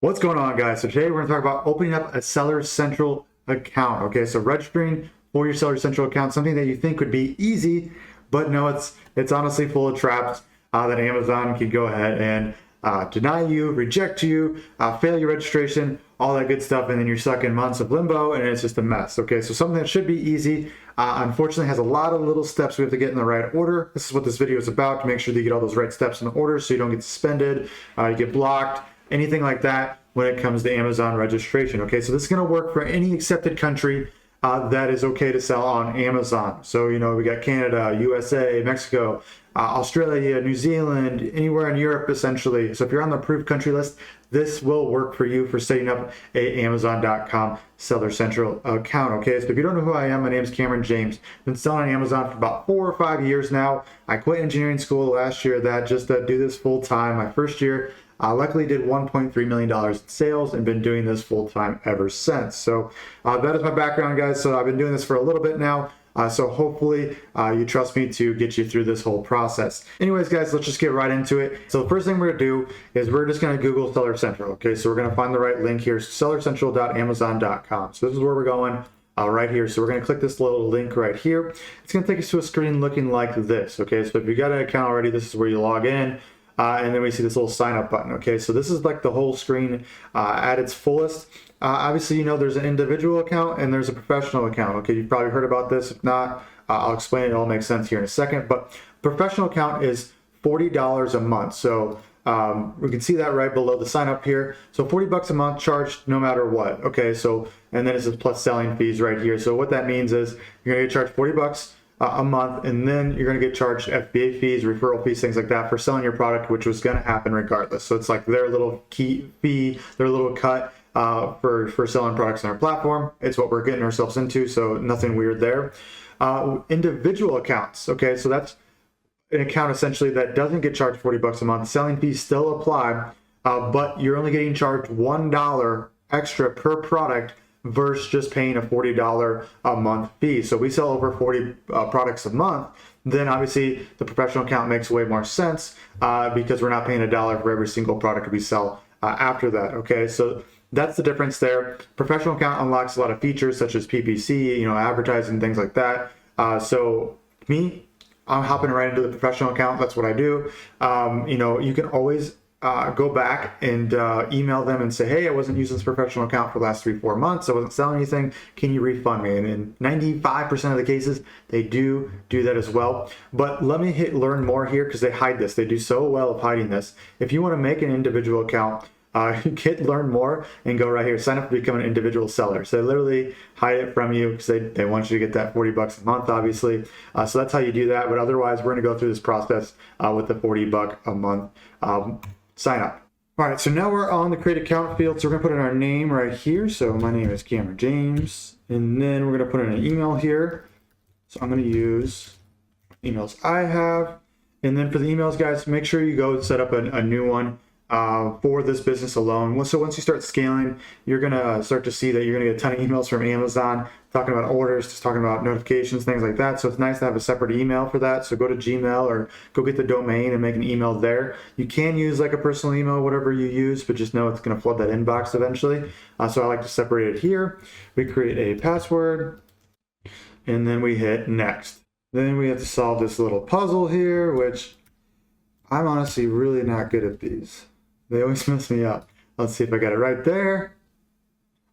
What's going on, guys? So today we're going to talk about opening up a Seller Central account. Okay, so registering for your Seller Central account, something that you think would be easy, but no, it's honestly full of traps that Amazon can go ahead and deny you, reject you, fail your registration, all that good stuff, and then you're stuck in months of limbo, and it's just a mess. Okay, so something that should be easy, unfortunately, has a lot of little steps we have to get in the right order. This is what this video is about, to make sure that you get all those right steps in order, so you don't get suspended, you get blocked, anything like that when it comes to Amazon registration. Okay, so this is going to work for any accepted country that is okay to sell on Amazon. So, you know, we got Canada, USA, Mexico, Australia, New Zealand, anywhere in Europe, essentially. So if you're on the approved country list, this will work for you for setting up a Amazon.com Seller Central account. Okay, so if you don't know who I am, my name is Cameron James. I've been selling on Amazon for about 4 or 5 years now. I quit engineering school last year just to do this full time. My first year, luckily did $1.3 million in sales and been doing this full time ever since. So that is my background, guys. So I've been doing this for a little bit now. So hopefully you trust me to get you through this whole process. Anyways, guys, let's just get right into it. So the first thing we're gonna do is we're just gonna Google Seller Central. Okay, so we're gonna find the right link here, sellercentral.amazon.com. So this is where we're going. Right here. So we're going to click this little link right here. It's going to take us to a screen looking like this. Okay, so if you got an account already, this is where you log in. And then we see this little sign up button. Okay, so this is like the whole screen at its fullest. Obviously, you know, there's an individual account and there's a professional account. Okay, you've probably heard about this. If not, I'll explain it. It'll make sense here in a second. But professional account is $40 a month. So we can see that right below the sign up here. So $40 a month charged no matter what. Okay, so and then it's plus selling fees right here. So what that means is you're gonna get charged $40 a month, and then you're going to get charged FBA fees, referral fees, things like that for selling your product, which was going to happen regardless. So it's like their little key fee, their little cut for selling products on our platform. It's what we're getting ourselves into, so nothing weird there. Individual accounts, okay, so that's an account essentially that doesn't get charged $40 a month. Selling fees still apply, but you're only getting charged $1 extra per product versus just paying a $40 a month fee. So we sell over 40 products a month, then obviously the professional account makes way more sense because we're not paying $1 for every single product we sell after that. Okay, so that's the difference there. Professional account unlocks a lot of features such as PPC, you know, advertising, things like that. So me, I'm hopping right into the professional account. That's what I do. You know, you can always go back and email them and say, hey, I wasn't using this professional account for the last 3-4 months. I wasn't selling anything. Can you refund me? And in 95% of the cases, they do that as well. But let me hit learn more here because they hide this. They do so well of hiding this. If you want to make an individual account, hit learn more and go right here, sign up to become an individual seller. So they literally hide it from you because they want you to get that $40 a month, obviously. So that's how you do that. But otherwise, we're going to go through this process with the $40 a month sign up. All right, so now we're on the create account field. So we're gonna put in our name right here. So my name is Cameron James, and then we're gonna put in an email here. So I'm gonna use emails I have. And then for the emails, guys, make sure you go set up a new one for this business alone. So once you start scaling, you're gonna start to see that you're gonna get a ton of emails from Amazon talking about orders, just talking about notifications, things like that. So it's nice to have a separate email for that. So go to Gmail or go get the domain and make an email there. You can use like a personal email, whatever you use, but just know it's gonna flood that inbox eventually. So I like to separate it here. We create a password and then we hit next. Then we have to solve this little puzzle here, which I'm honestly really not good at these. They always mess me up. Let's see if I got it right there.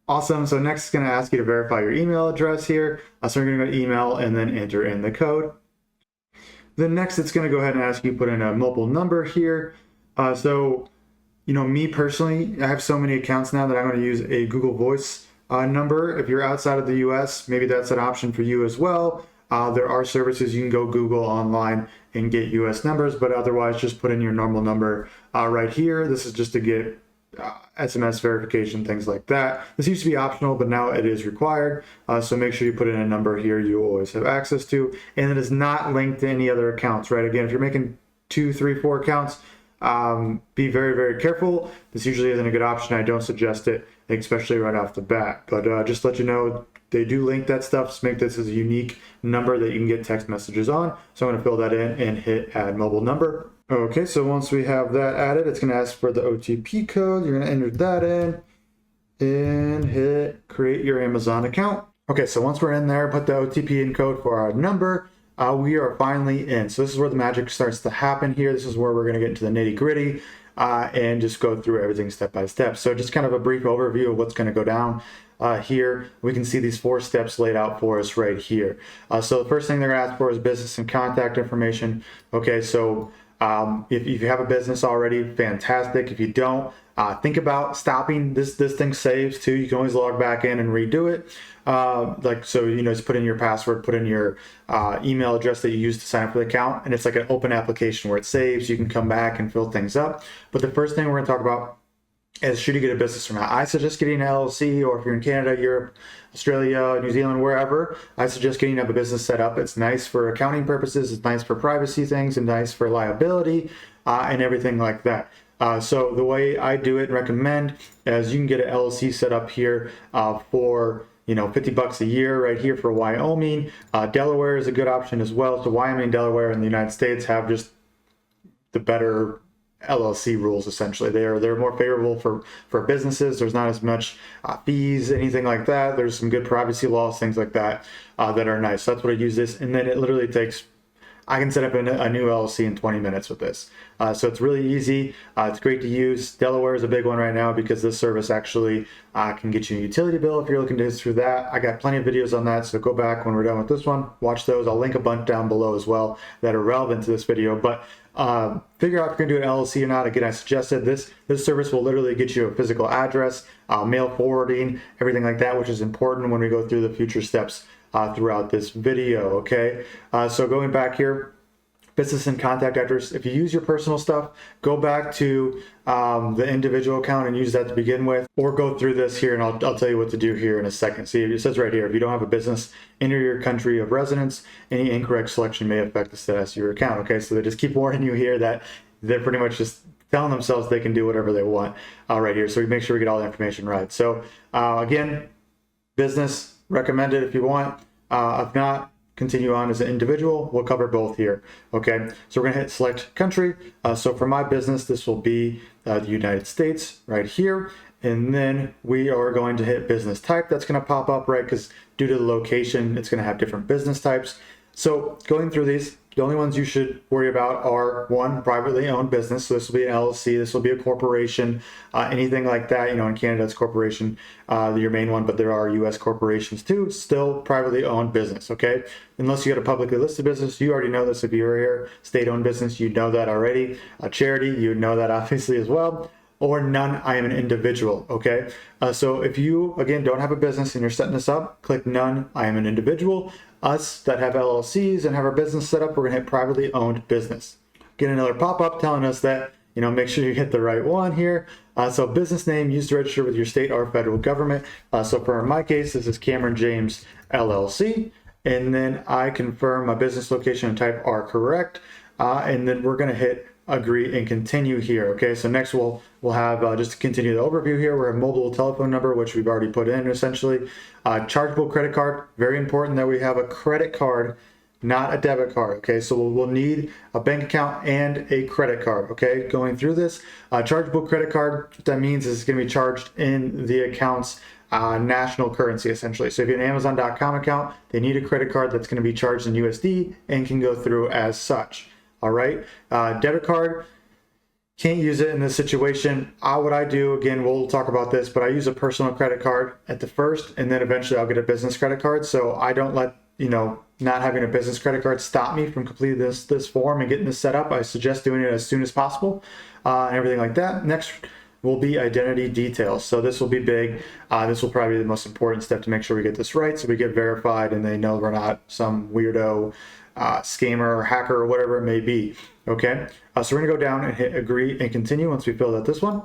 Awesome. So next it's going to ask you to verify your email address here. So we're going to go to email and then enter in the code. Then next it's going to go ahead and ask you to put in a mobile number here. So, you know, me personally, I have so many accounts now that I'm going to use a Google Voice number. If you're outside of the US, maybe that's an option for you as well. There are services you can go Google online and get US numbers, but otherwise just put in your normal number right here. This is just to get SMS verification, things like that. This used to be optional, but now it is required. So make sure you put in a number here you always have access to, and it is not linked to any other accounts, right? Again, if you're making 2, 3, 4 accounts, be very, very careful. This usually isn't a good option. I don't suggest it, especially right off the bat. But just let you know, they do link that stuff to make this as a unique number that you can get text messages on. So I'm going to fill that in and hit add mobile number. Okay, so once we have that added, it's going to ask for the OTP code. You're going to enter that in and hit create your Amazon account. Okay, so once we're in there, put the OTP in code for our number. We are finally in. So this is where the magic starts to happen here. This is where we're going to get into the nitty gritty and just go through everything step by step. So just kind of a brief overview of what's going to go down here. We can see these 4 steps laid out for us right here. So the first thing they're going to ask for is business and contact information. Okay, so if you have a business already, fantastic. If you don't, think about stopping. This thing saves too. You can always log back in and redo it. So, just put in your password, put in your email address that you use to sign up for the account, and it's like an open application where it saves. You can come back and fill things up. But the first thing we're going to talk about is, should you get a business or not? I suggest getting an LLC, or if you're in Canada, Europe, Australia, New Zealand, wherever, I suggest getting a business set up. It's nice for accounting purposes, it's nice for privacy things, and nice for liability and everything like that. So the way I do it and recommend is you can get an LLC set up here for $50 a year right here for Wyoming. Delaware is a good option as well. So Wyoming, Delaware, and the United States have just the better LLC rules. Essentially, they're more favorable for businesses. There's not as much fees, anything like that. There's some good privacy laws, things like that that are nice. So that's what I use this, and then it literally takes. I can set up a new LLC in 20 minutes with this. So it's really easy. It's great to use. Delaware is a big one right now because this service actually can get you a utility bill if you're looking to through that. I got plenty of videos on that, so go back when we're done with this one. Watch those. I'll link a bunch down below as well that are relevant to this video. But figure out if you're going to do an LLC or not. Again, I suggested this service will literally get you a physical address, mail forwarding, everything like that, which is important when we go through the future steps throughout this video. Okay, so going back here, business and contact address. If you use your personal stuff, go back to the individual account and use that to begin with, or go through this here, and I'll tell you what to do here in a second. See, it says right here, if you don't have a business, enter your country of residence. Any incorrect selection may affect the status of your account. Okay, so they just keep warning you here that they're pretty much just telling themselves they can do whatever they want right here. So we make sure we get all the information right. So again, business recommended if you want. If not, continue on as an individual. We'll cover both here. Okay, so we're gonna hit select country. So for my business, this will be the United States right here. And then we are going to hit business type. That's gonna pop up, right? Because due to the location, it's gonna have different business types. So going through these, the only ones you should worry about are, one, privately owned business. So this will be an LLC, this will be a corporation, anything like that. In Canada, it's corporation, your main one, but there are US corporations too, still privately owned business, okay? Unless you got a publicly listed business, you already know this if you're here. State-owned business, you know that already. A charity, you know that obviously as well. Or none, I am an individual, okay? So if you, again, don't have a business and you're setting this up, click none, I am an individual. Us that have LLCs and have our business set up, we're gonna hit privately owned business. Get another pop-up telling us that, make sure you hit the right one here. So business name used to register with your state or federal government. So for my case, this is Camron James LLC. And then I confirm my business location and type are correct. And then we're gonna hit agree and continue here. Okay, so next we'll have just to continue the overview here, we're a mobile telephone number, which we've already put in essentially. Chargeable credit card, very important that we have a credit card, not a debit card. Okay, so we'll need a bank account and a credit card. Okay, going through this, chargeable credit card, what that means is it's going to be charged in the account's national currency essentially. So if you have an Amazon.com account, they need a credit card that's going to be charged in USD and can go through as such. All right, debit card, can't use it in this situation. What I do, again, we'll talk about this, but I use a personal credit card at the first, and then eventually I'll get a business credit card. So I don't let, not having a business credit card stop me from completing this form and getting this set up. I suggest doing it as soon as possible and everything like that. Next will be identity details. So this will be big. This will probably be the most important step to make sure we get this right, so we get verified and they know we're not some weirdo scammer or hacker or whatever it may be. Okay, so we're gonna go down and hit agree and continue once we filled out this one.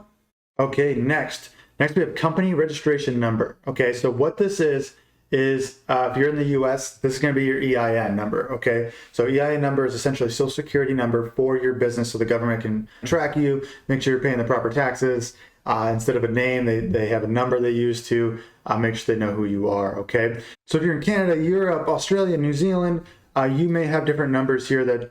Okay, next we have company registration number. Okay, so what this is if you're in the US, this is going to be your EIN number. Okay, so EIN number is essentially a social security number for your business, so the government can track you, make sure you're paying the proper taxes. Instead of a name, they have a number they use to make sure they know who you are. Okay, so if you're in Canada, Europe, Australia, New Zealand, you may have different numbers here that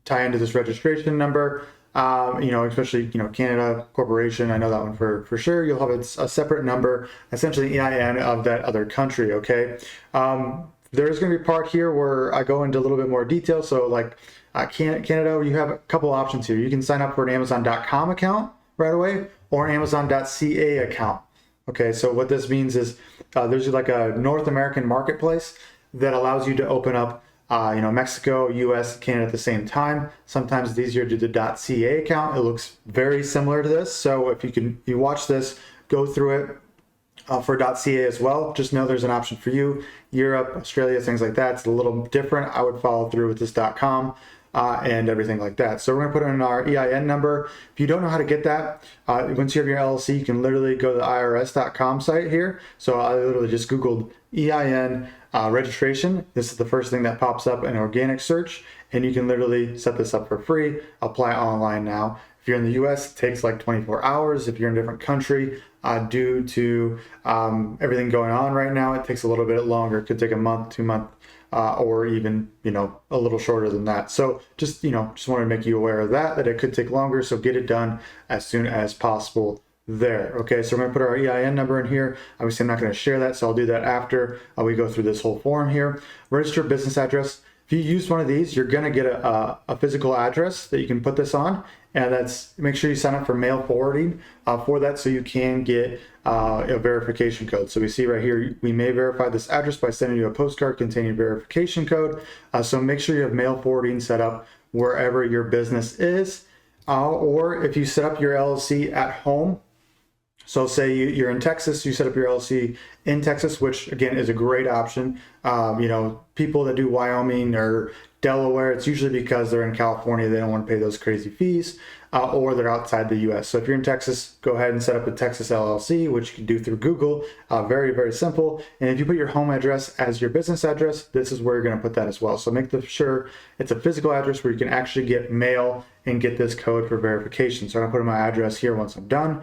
tie into this registration number. Especially, Canada corporation, I know that one for sure. You'll have a separate number, essentially EIN of that other country, okay? There's going to be a part here where I go into a little bit more detail. So like Canada, you have a couple options here. You can sign up for an Amazon.com account right away or an Amazon.ca account. Okay, so what this means is there's like a North American marketplace that allows you to open up Mexico, US, Canada at the same time. Sometimes it's easier to do the .ca account. It looks very similar to this. So if you watch this, go through it for .ca as well. Just know there's an option for you. Europe, Australia, things like that. It's a little different. I would follow through with this .com and everything like that. So we're going to put in our EIN number. If you don't know how to get that, once you have your LLC, you can literally go to the IRS.com site here. So I literally just Googled EIN registration. This is the first thing that pops up in organic search, and you can literally set this up for free, apply online now. If you're in the US, it takes like 24 hours. If you're in a different country, due to everything going on right now, it takes a little bit longer. It could take a month, 2 months, or even, a little shorter than that. So just wanted to make you aware of that it could take longer. So get it done as soon as possible there. Okay, so we're going to put our EIN number in here. Obviously, I'm not going to share that, so I'll do that after we go through this whole form here. Register business address. If you use one of these, you're going to get a physical address that you can put this on, and make sure you sign up for mail forwarding for that, so you can get a verification code. So we see right here, we may verify this address by sending you a postcard containing verification code. So make sure you have mail forwarding set up wherever your business is, or if you set up your LLC at home. So say you're in Texas, you set up your LLC in Texas, which again is a great option. People that do Wyoming or Delaware, it's usually because they're in California, they don't want to pay those crazy fees, or they're outside the US. So if you're in Texas, go ahead and set up a Texas LLC, which you can do through Google. Very, very simple. And if you put your home address as your business address, this is where you're going to put that as well. So make sure it's a physical address where you can actually get mail and get this code for verification. So I'm going to put in my address here once I'm done.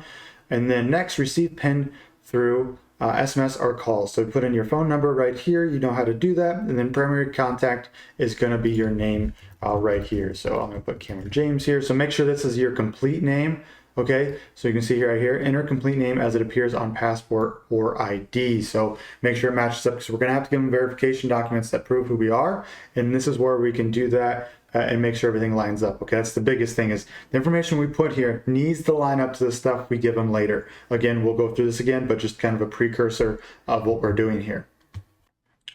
And then next, receive PIN through SMS or call. So put in your phone number right here. You know how to do that. And then primary contact is going to be your name right here. So I'm going to put Camron James here. So make sure this is your complete name. Okay, so you can see here right here, enter complete name as it appears on passport or ID. So make sure it matches up, because we're going to have to give them verification documents that prove who we are. And this is where we can do that and make sure everything lines up. Okay, that's the biggest thing, is the information we put here needs to line up to the stuff we give them later. Again, we'll go through this again, but just kind of a precursor of what we're doing here.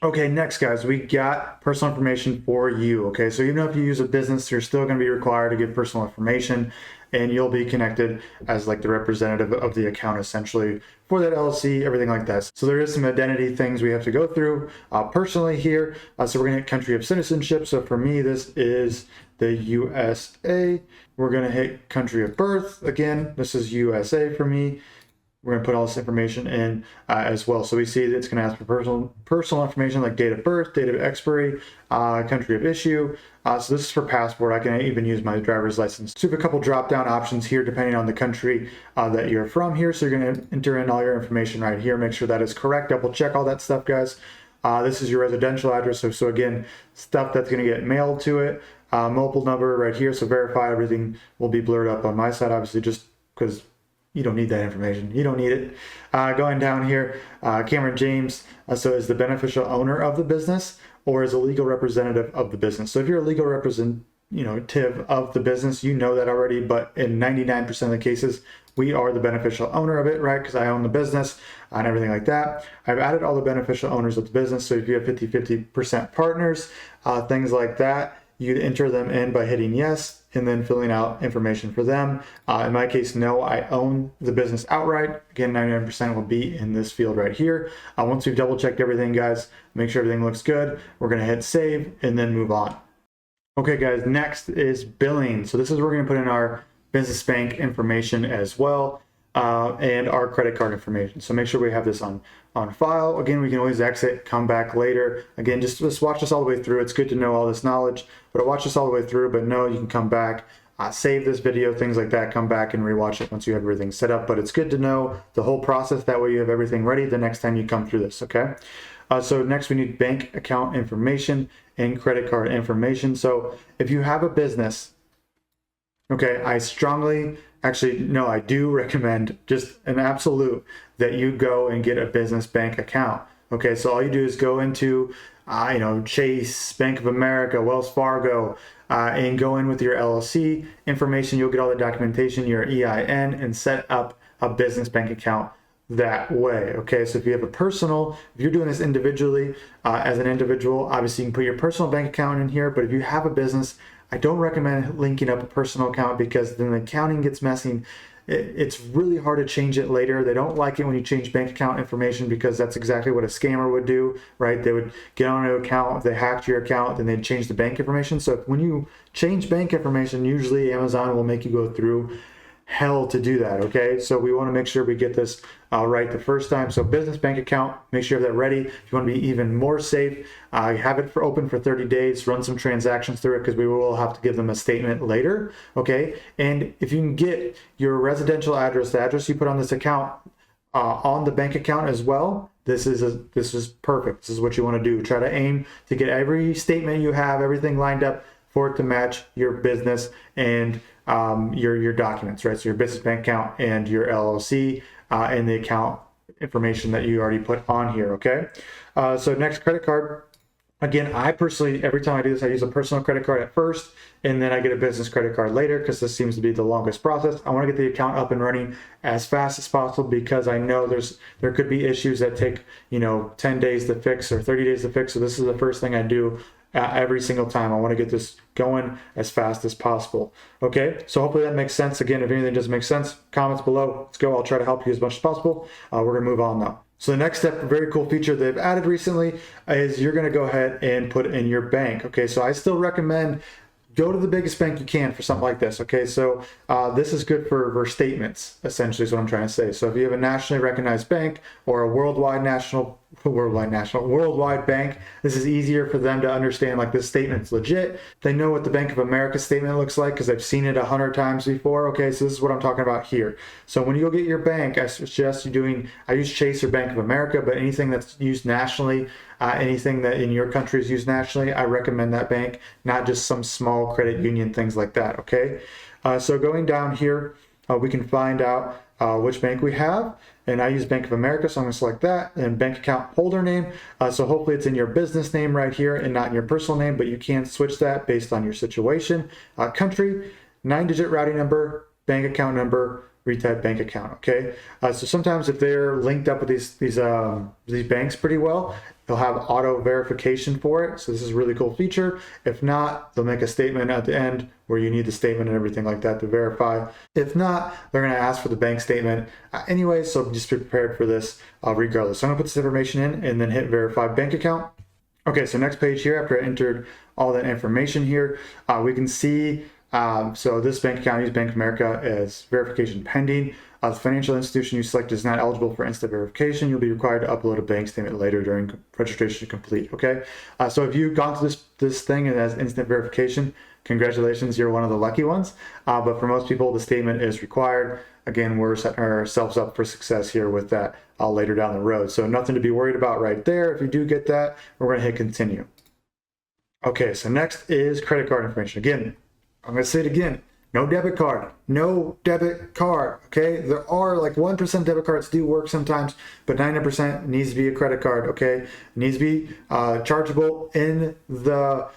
Okay, next guys, we got personal information for you. Okay, so even if you use a business, you're still going to be required to give personal information, and you'll be connected as like the representative of the account essentially for that LLC, everything like that. So there is some identity things we have to go through personally here. So we're going to hit country of citizenship. So for me, this is the USA. We're going to hit country of birth. Again, this is USA for me. We're going to put all this information in as well. So we see that it's going to ask for personal information like date of birth, date of expiry, country of issue. So this is for passport. I can even use my driver's license. So we have a couple drop-down options here depending on the country that you're from here. So you're going to enter in all your information right here. Make sure that is correct. Double check all that stuff, guys. This is your residential address. So again, stuff that's going to get mailed to it. Mobile number right here. So verify everything will be blurred up on my side, obviously, just because you don't need that information. You don't need it. Going down here, Camron James, so is the beneficial owner of the business or is a legal representative of the business. So if you're a legal representative of the business, you know that already, but in 99% of the cases, we are the beneficial owner of it, right? Because I own the business and everything like that. I've added all the beneficial owners of the business. So if you have 50% partners, things like that, you'd enter them in by hitting yes and then filling out information for them. In my case, no, I own the business outright. Again, 99% will be in this field right here. Once we've double checked everything, guys, make sure everything looks good. We're gonna hit save and then move on. Okay, guys, next is billing. So this is where we're gonna put in our business bank information as well, and our credit card information. So make sure we have this on file. Again, we can always exit, come back later. Again, just watch this all the way through. It's good to know all this knowledge, but watch this all the way through, but no, you can come back, save this video, things like that, come back and rewatch it once you have everything set up. But it's good to know the whole process. That way you have everything ready the next time you come through this, okay? So next we need bank account information and credit card information. So if you have a business, okay, I strongly, actually, no, I do recommend, just an absolute, that you go and get a business bank account. Okay, so all you do is go into, Chase, Bank of America, Wells Fargo, and go in with your LLC information. You'll get all the documentation, your EIN, and set up a business bank account that way. Okay, so if you have if you're doing this individually, as an individual, obviously you can put your personal bank account in here, but if you have a business, I don't recommend linking up a personal account, because then the accounting gets messy. It's really hard to change it later. They don't like it when you change bank account information, because that's exactly what a scammer would do, right? They would get on an account, if they hacked your account, then they'd change the bank information. So when you change bank information, usually Amazon will make you go through hell to do that. Okay, so we want to make sure we get this right the first time. So business bank account, make sure you have that ready. If you want to be even more safe, have it open for 30 days, run some transactions through it, because we will have to give them a statement later. Okay, and if you can get your residential address, the address you put on this account, on the bank account as well, this is perfect. This is what you want to do. Try to aim to get every statement you have, everything lined up for it to match your business and your documents, right? So your business bank account and your LLC, and the account information that you already put on here. Okay, so next, credit card. Again, I personally, every time I do this, I use a personal credit card at first, and then I get a business credit card later, because this seems to be the longest process. I want to get the account up and running as fast as possible, because I know there could be issues that take 10 days to fix or 30 days to fix. So this is the first thing I do every single time. I want to get this going as fast as possible. Okay, so hopefully that makes sense. Again, if anything doesn't make sense, comments below. Let's go. I'll try to help you as much as possible. We're gonna move on now. So the next step, a very cool feature they've added recently, is you're gonna go ahead and put in your bank. Okay, so I still recommend go to the biggest bank you can for something like this. Okay, so this is good for statements, essentially is what I'm trying to say. So if you have a nationally recognized bank or a worldwide bank, this is easier for them to understand, like, this statement's legit. They know what the Bank of America statement looks like, because I've seen it 100 times before. Okay, so this is what I'm talking about here. So when you go get your bank, I suggest I use Chase or Bank of America, but anything that's used nationally, anything that in your country is used nationally, I recommend that bank, not just some small credit union, things like that. Okay, so going down here, we can find out which bank we have, and I use Bank of America, so I'm going to select that, and bank account holder name. So hopefully it's in your business name right here and not in your personal name, but you can switch that based on your situation. Country, 9-digit routing number, bank account number, retype bank account. Okay, so sometimes if they're linked up with these banks pretty well, they'll have auto verification for it. So this is a really cool feature. If not, they'll make a statement at the end where you need the statement and everything like that to verify. If not, they're going to ask for the bank statement anyway, so just be prepared for this regardless. So I'm going to put this information in and then hit verify bank account. Okay, so next page here, after I entered all that information here, we can see, so this bank account, use Bank of America, as verification pending. The financial institution you select is not eligible for instant verification. You'll be required to upload a bank statement later during registration to complete. Okay, so if you've gone to this thing and it has instant verification, congratulations, you're one of the lucky ones. But for most people, the statement is required. Again, we're setting ourselves up for success here with that later down the road. So nothing to be worried about right there. If you do get that, we're going to hit continue. Okay, so next is credit card information. Again, I'm going to say it again. No debit card. No debit card. Okay, there are like 1% debit cards do work sometimes, but 90% needs to be a credit card. Okay, it needs to be chargeable in the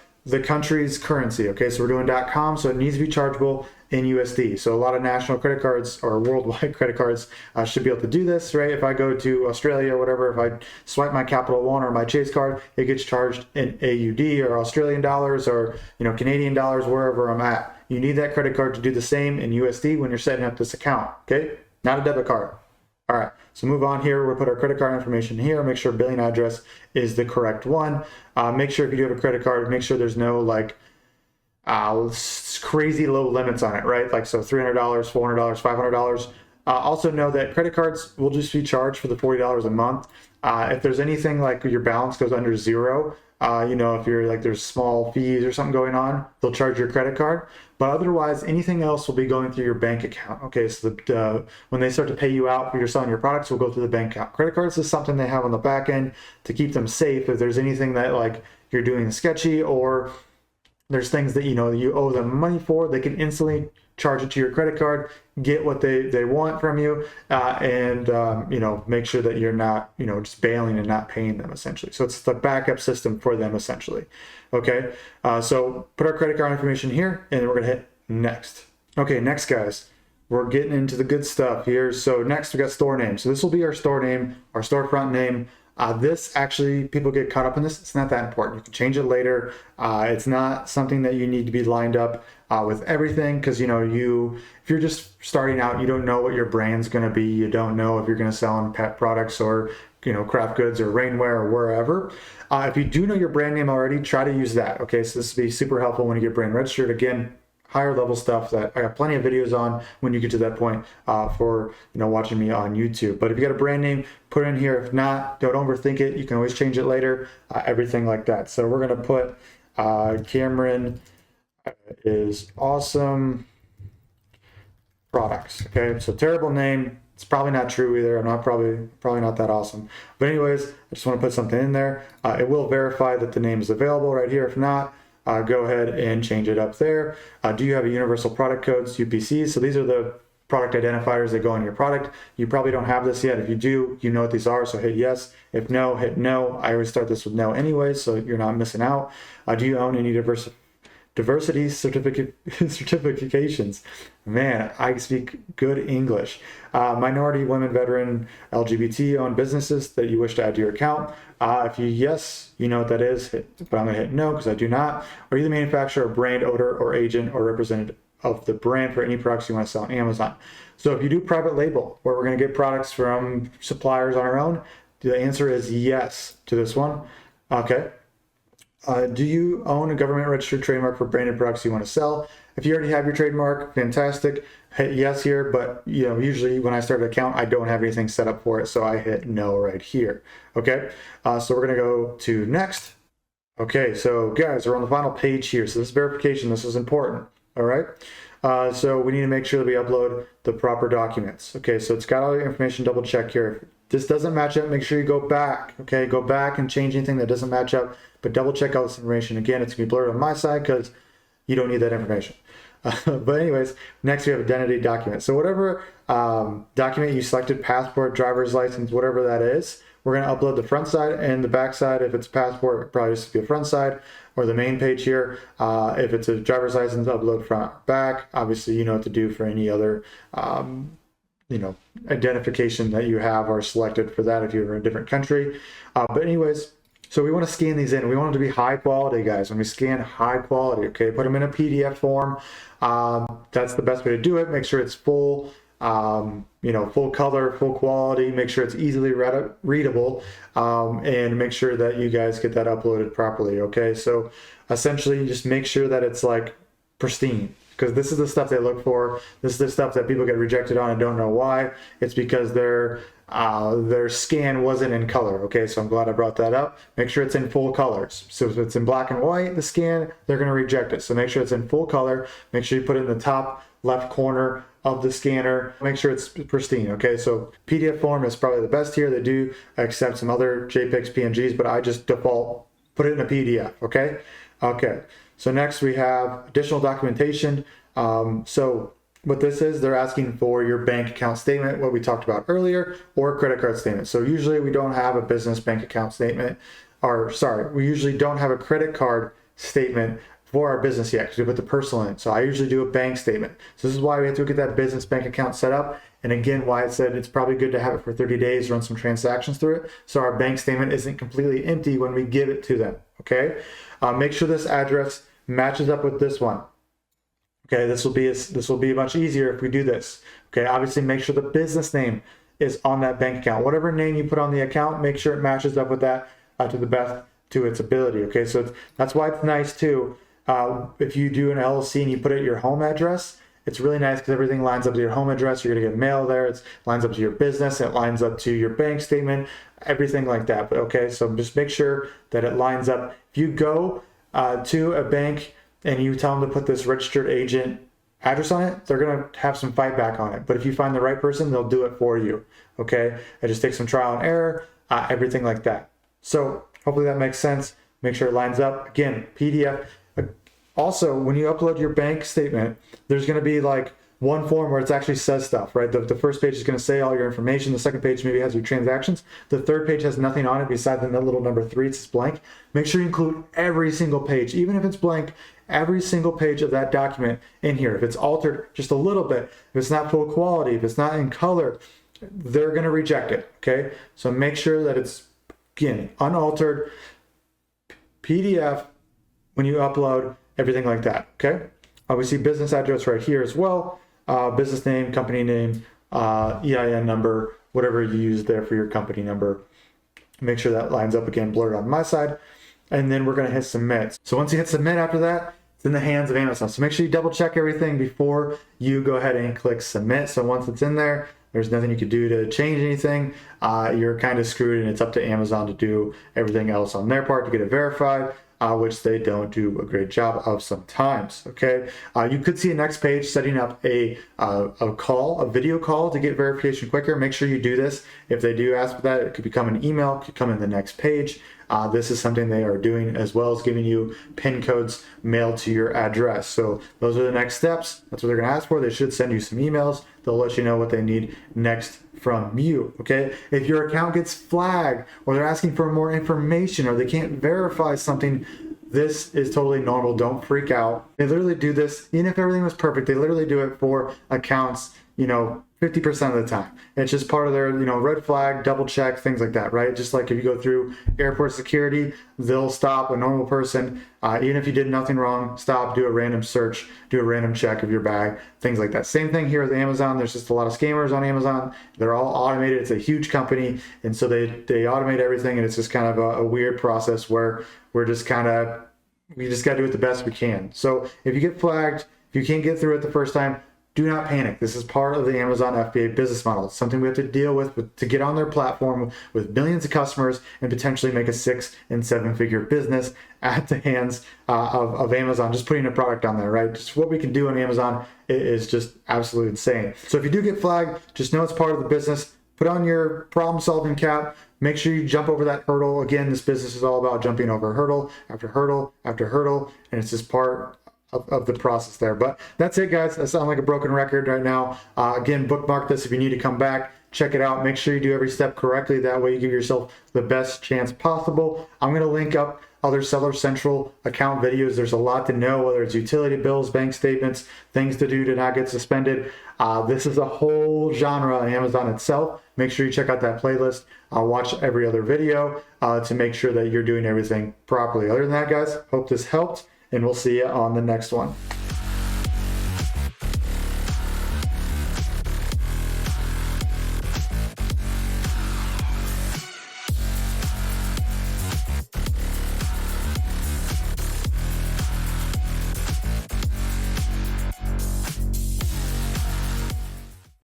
country's currency. Okay, so we're doing .com, so it needs to be chargeable in USD. So a lot of national credit cards or worldwide credit cards should be able to do this, right? If I go to Australia or whatever, if I swipe my Capital One or my Chase card, it gets charged in AUD or Australian dollars or Canadian dollars, wherever I'm at. You need that credit card to do the same in USD when you're setting up this account, okay? Not a debit card. All right, so move on here. We'll put our credit card information here. Make sure billing address is the correct one. Make sure if you do have a credit card, make sure there's no crazy low limits on it, right? Like, so $300, $400, $500. Also know that credit cards will just be charged for the $40 a month. If there's anything like your balance goes under zero, You know, if you're like there's small fees or something going on, they'll charge your credit card. But otherwise, anything else will be going through your bank account. Okay, so when they start to pay you out for you're selling your products, will go through the bank account. Credit cards is something they have on the back end to keep them safe. If there's anything that like you're doing sketchy, or there's things that you know you owe them money for, they can instantly charge it to your credit card, get what they want from you, and you know, make sure that you're not, you know, just bailing and not paying them essentially. So it's the backup system for them essentially. Okay, so put our credit card information here, and then we're gonna hit next. Okay, next guys, we're getting into the good stuff here. So next we got store name. So this will be our store name, our storefront name. This actually, people get caught up in this. It's not that important. You can change it later. It's not something that you need to be lined up with everything, because you know, if you're just starting out, you don't know what your brand's going to be. You don't know if you're going to sell on pet products or, you know, craft goods or rainwear or wherever. If you do know your brand name already, try to use that. Okay, so this will be super helpful when you get brand registered. Again, higher level stuff that I got plenty of videos on when you get to that point for, you know, watching me on YouTube. But if you got a brand name, put it in here. If not, don't overthink it. You can always change it later, everything like that. So we're going to put Camron is awesome products. Okay, so terrible name. It's probably not true either. I'm not probably not that awesome. But anyways, I just want to put something in there. It will verify that the name is available right here. If not, go ahead and change it up there. Do you have a universal product codes, UPCs? So these are the product identifiers that go on your product. You probably don't have this yet. If you do, you know what these are, so hit yes. If no, hit no. I always start this with no anyway, so you're not missing out. Do you own any diversity certifications? Man, I speak good English. Minority, women, veteran, LGBT owned businesses that you wish to add to your account. If you yes, you know what that is, but I'm going to hit no because I do not. Are you the manufacturer, brand, owner, or agent, or representative of the brand for any products you want to sell on Amazon? So if you do private label, where we're going to get products from suppliers on our own, the answer is yes to this one. Okay. Do you own a government registered trademark for branded products you want to sell? If you already have your trademark, fantastic. Hit yes here, but you know, usually when I start an account, I don't have anything set up for it, so I hit no right here. Okay, so we're gonna go to next. Okay, so guys, we're on the final page here. So this verification, this is important. All right. So we need to make sure that we upload the proper documents. Okay, so it's got all your information. Double check here. If this doesn't match up, make sure you go back. Okay, go back and change anything that doesn't match up. But double check all this information. Again, it's gonna be blurred on my side because you don't need that information. But anyways, next we have identity document. So whatever document you selected, passport, driver's license, whatever that is, we're going to upload the front side and the back side. If it's passport, it probably just be a front side or the main page here. If it's a driver's license, upload front or back. Obviously, you know what to do for any other you know, identification that you have or selected for that if you're in a different country. But anyways, so we want to scan these in. We want them to be high quality, guys. When we scan high quality, okay, put them in a PDF form. That's the best way to do it. Make sure it's full, you know, full color, full quality. Make sure it's easily readable, and make sure that you guys get that uploaded properly. Okay, so essentially, just make sure that it's like pristine, because this is the stuff they look for. This is the stuff that people get rejected on and don't know why. It's because their scan wasn't in color. Okay, so I'm glad I brought that up. Make sure it's in full colors. So if it's in black and white, the scan, they're going to reject it. So make sure it's in full color. Make sure you put it in the top left corner of the scanner. Make sure it's pristine. Okay, so PDF form is probably the best here. They do accept some other JPEGs, PNGs, but I just default put it in a PDF. Okay. Okay. So next we have additional documentation. So what this is, they're asking for your bank account statement, what we talked about earlier, or a credit card statement. So usually we don't have a business bank account statement, or sorry, we usually don't have a credit card statement for our business yet because we put the personal in. So I usually do a bank statement. So this is why we have to get that business bank account set up. And again, why I said it's probably good to have it for 30 days, run some transactions through it, so our bank statement isn't completely empty when we give it to them. Okay, make sure this address matches up with this one. Okay, this will be much easier if we do this. Okay, obviously make sure the business name is on that bank account. Whatever name you put on the account, make sure it matches up with that to the best to its ability. Okay, so that's why it's nice too. If you do an LLC and you put it your home address, It's really nice because everything lines up to your home address. You're going to get mail there. It lines up to your business. It lines up to your bank statement, everything like that. But okay, so just make sure that it lines up. If you go to a bank and you tell them to put this registered agent address on it, they're going to have some fight back on it. But if you find the right person, they'll do it for you. Okay, it just takes some trial and error, everything like that. So hopefully that makes sense. Make sure it lines up. Again, PDF. Also, when you upload your bank statement, there's going to be like one form where it actually says stuff, right? The first page is going to say all your information. The second page maybe has your transactions. The third page has nothing on it besides the little number 3. It's just blank. Make sure you include every single page, even if it's blank, every single page of that document in here. If it's altered just a little bit, if it's not full quality, if it's not in color, they're going to reject it, okay? So make sure that it's, again, unaltered, PDF when you upload, everything like that, okay? We see business address right here as well, business name, company name, EIN number, whatever you use there for your company number. Make sure that lines up, again, blurred on my side. And then we're gonna hit submit. So once you hit submit after that, it's in the hands of Amazon. So make sure you double check everything before you go ahead and click submit. So once it's in there, there's nothing you can do to change anything. You're kind of screwed, and it's up to Amazon to do everything else on their part to get it verified. Which they don't do a great job of sometimes, okay? You could see a next page setting up a video call to get verification quicker. Make sure you do this. If they do ask for that, it could become an email, it could come in the next page. This is something they are doing, as well as giving you PIN codes mailed to your address. So those are the next steps. That's what they're gonna ask for. They should send you some emails. They'll let you know what they need next from you, okay? If your account gets flagged, or they're asking for more information, or they can't verify something, this is totally normal. Don't freak out. They literally do this, even if everything was perfect, they literally do it for accounts, 50% of the time. It's just part of their, red flag, double check, things like that, right? Just like if you go through airport security, they'll stop a normal person, even if you did nothing wrong, stop, do a random search, do a random check of your bag, things like that. Same thing here with Amazon. There's just a lot of scammers on Amazon. They're all automated. It's a huge company, and so they automate everything, and it's just kind of a weird process where we just got to do it the best we can. So if you get flagged, if you can't get through it the first time, do not panic. This is part of the Amazon FBA business model. It's something we have to deal with to get on their platform with millions of customers and potentially make a 6- and 7-figure business at the hands of Amazon, just putting a product on there, right? Just what we can do on Amazon is just absolutely insane. So if you do get flagged, just know it's part of the business. Put on your problem-solving cap. Make sure you jump over that hurdle. Again, this business is all about jumping over hurdle after hurdle after hurdle, and it's just part of the process there. But that's it, guys. I sound like a broken record right now. Again, bookmark this if you need to come back. Check it out. Make sure you do every step correctly. That way you give yourself the best chance possible. I'm going to link up other Seller Central account videos. There's a lot to know, whether it's utility bills, bank statements, things to do to not get suspended. This is a whole genre on Amazon itself. Make sure you check out that playlist. Watch every other video to make sure that you're doing everything properly. Other than that, guys, hope this helped, and we'll see you on the next one.